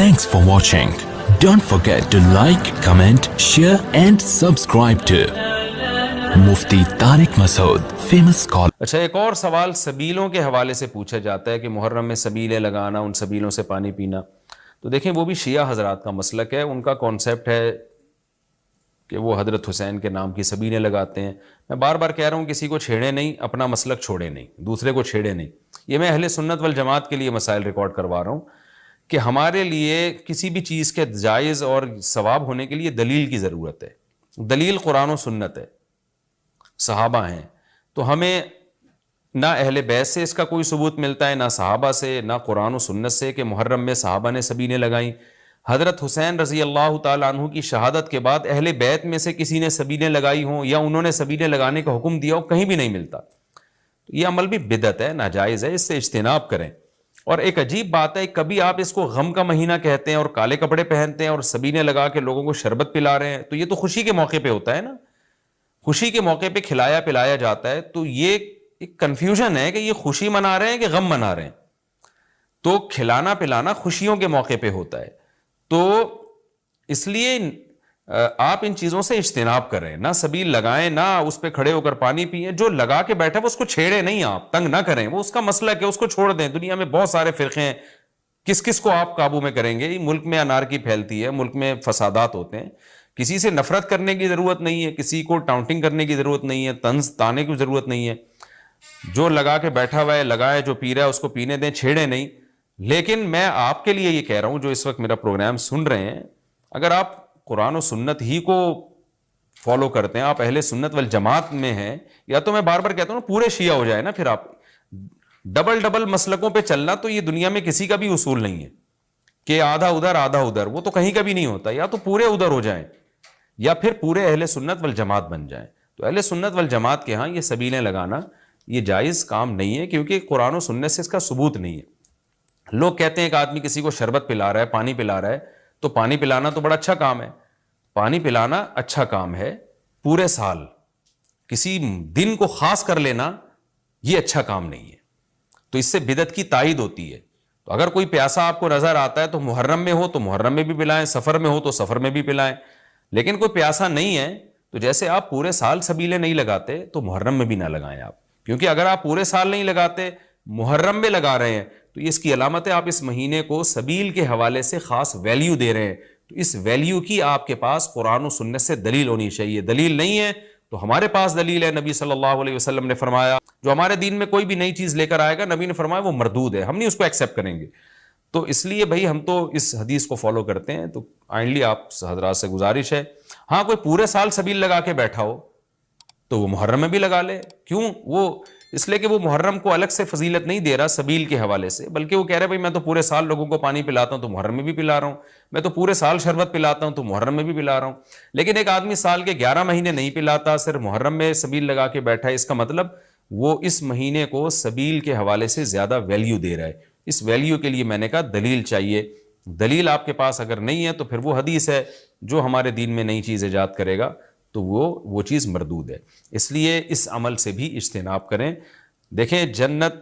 Thanks for watching. Don't forget to like, comment, share and subscribe to Mufti Tariq Masood, famous scholar. اچھا، ایک اور سوال سبیلوں کے حوالے سے پوچھا جاتا ہے کہ محرم میں سبیلیں لگانا، ان سبیلوں سے پانی پینا. تو دیکھیں وہ بھی شیعہ حضرات کا مسلک ہے، ان کا کانسیپٹ ہے کہ وہ حضرت حسین کے نام کی سبیلیں لگاتے ہیں. میں بار بار کہہ رہا ہوں کسی کو چھیڑے نہیں، اپنا مسلک چھوڑے نہیں، دوسرے کو چھیڑے نہیں. یہ میں اہل سنت والجماعت کے لیے مسائل ریکارڈ کروا رہا ہوں کہ ہمارے لیے کسی بھی چیز کے جائز اور ثواب ہونے کے لیے دلیل کی ضرورت ہے. دلیل قرآن و سنت ہے، صحابہ ہیں. تو ہمیں نہ اہل بیت سے اس کا کوئی ثبوت ملتا ہے، نہ صحابہ سے، نہ قرآن و سنت سے کہ محرم میں صحابہ نے سبیلیں لگائیں. حضرت حسین رضی اللہ تعالیٰ عنہ کی شہادت کے بعد اہل بیت میں سے کسی نے سبیلیں لگائی ہوں یا انہوں نے سبیلیں لگانے کا حکم دیا ہو، کہیں بھی نہیں ملتا. یہ عمل بھی بدعت ہے، ناجائز ہے، اس سے اجتناب کریں. اور ایک عجیب بات ہے، کبھی آپ اس کو غم کا مہینہ کہتے ہیں اور کالے کپڑے پہنتے ہیں اور سبیلیں لگا کے لوگوں کو شربت پلا رہے ہیں. تو یہ تو خوشی کے موقع پہ ہوتا ہے نا، خوشی کے موقع پہ کھلایا پلایا جاتا ہے. تو یہ ایک کنفیوژن ہے کہ یہ خوشی منا رہے ہیں کہ غم منا رہے ہیں. تو کھلانا پلانا خوشیوں کے موقع پہ ہوتا ہے، تو اس لیے آپ ان چیزوں سے اجتناب کریں، نہ سبیل لگائیں، نہ اس پہ کھڑے ہو کر پانی پئیں. جو لگا کے بیٹھا وہ اس کو چھیڑے نہیں، آپ تنگ نہ کریں، وہ اس کا مسئلہ ہے، اس کو چھوڑ دیں. دنیا میں بہت سارے فرقے ہیں، کس کس کو آپ قابو میں کریں گے؟ ملک میں انارکی پھیلتی ہے، ملک میں فسادات ہوتے ہیں. کسی سے نفرت کرنے کی ضرورت نہیں ہے، کسی کو ٹاؤنٹنگ کرنے کی ضرورت نہیں ہے، طنز تانے کی ضرورت نہیں ہے. جو لگا کے بیٹھا ہوا ہے لگائے، جو پی رہا ہے اس کو پینے دیں، چھیڑے نہیں. لیکن میں آپ کے لیے یہ کہہ رہا ہوں جو اس وقت میرا پروگرام سن رہے ہیں، اگر آپ قرآن و سنت ہی کو فالو کرتے ہیں، آپ اہل سنت والجماعت میں ہیں، یا تو میں بار بار کہتا ہوں پورے شیعہ ہو جائے نا. پھر آپ ڈبل مسلکوں پہ چلنا تو یہ دنیا میں کسی کا بھی اصول نہیں ہے کہ آدھا ادھر آدھا ادھر، وہ تو کہیں کا بھی نہیں ہوتا. یا تو پورے ادھر ہو جائیں یا پھر پورے اہل سنت والجماعت بن جائیں. تو اہل سنت والجماعت کے ہاں یہ سبیلیں لگانا یہ جائز کام نہیں ہے، کیونکہ قرآن و سنت سے اس کا ثبوت نہیں ہے. لوگ کہتے ہیں کہ آدمی کسی کو شربت پلا رہا ہے، پانی پلا رہا ہے، تو پانی پلانا تو بڑا اچھا کام ہے. پانی پلانا اچھا کام ہے، پورے سال کسی دن کو خاص کر لینا یہ اچھا کام نہیں ہے. تو اس سے بدعت کی تائید ہوتی ہے. تو اگر کوئی پیاسا آپ کو نظر آتا ہے تو محرم میں ہو تو محرم میں بھی پلائیں، سفر میں ہو تو سفر میں بھی پلائیں. لیکن کوئی پیاسا نہیں ہے تو جیسے آپ پورے سال سبیلیں نہیں لگاتے تو محرم میں بھی نہ لگائیں آپ. کیونکہ اگر آپ پورے سال نہیں لگاتے، محرم میں لگا رہے ہیں، تو اس کی علامت ہے آپ اس مہینے کو سبیل کے حوالے سے خاص ویلیو دے رہے ہیں. تو اس ویلیو کی آپ کے پاس قرآن و سنت سے دلیل ہونی چاہیے. دلیل نہیں ہے تو ہمارے پاس دلیل ہے. نبی صلی اللہ علیہ وسلم نے فرمایا جو ہمارے دین میں کوئی بھی نئی چیز لے کر آئے گا، نبی نے فرمایا وہ مردود ہے، ہم نہیں اس کو ایکسیپٹ کریں گے. تو اس لیے بھائی ہم تو اس حدیث کو فالو کرتے ہیں. تو کائنڈلی آپ حضرات سے گزارش ہے، ہاں کوئی پورے سال سبیل لگا کے بیٹھا ہو تو وہ محرم میں بھی لگا لے. کیوں؟ وہ اس لیے کہ وہ محرم کو الگ سے فضیلت نہیں دے رہا سبیل کے حوالے سے، بلکہ وہ کہہ رہے بھائی میں تو پورے سال لوگوں کو پانی پلاتا ہوں تو محرم میں بھی پلا رہا ہوں، میں تو پورے سال شربت پلاتا ہوں تو محرم میں بھی پلا رہا ہوں. لیکن ایک آدمی سال کے 11 مہینے نہیں پلاتا، صرف محرم میں سبیل لگا کے بیٹھا ہے، اس کا مطلب وہ اس مہینے کو سبیل کے حوالے سے زیادہ ویلیو دے رہا ہے. اس ویلیو کے لیے میں نے کہا دلیل چاہیے. دلیل آپ کے پاس اگر نہیں ہے تو پھر وہ حدیث ہے جو ہمارے دین میں نئی چیز ایجاد کرے گا تو وہ چیز مردود ہے. اس لیے اس عمل سے بھی اجتناب کریں. دیکھیں جنت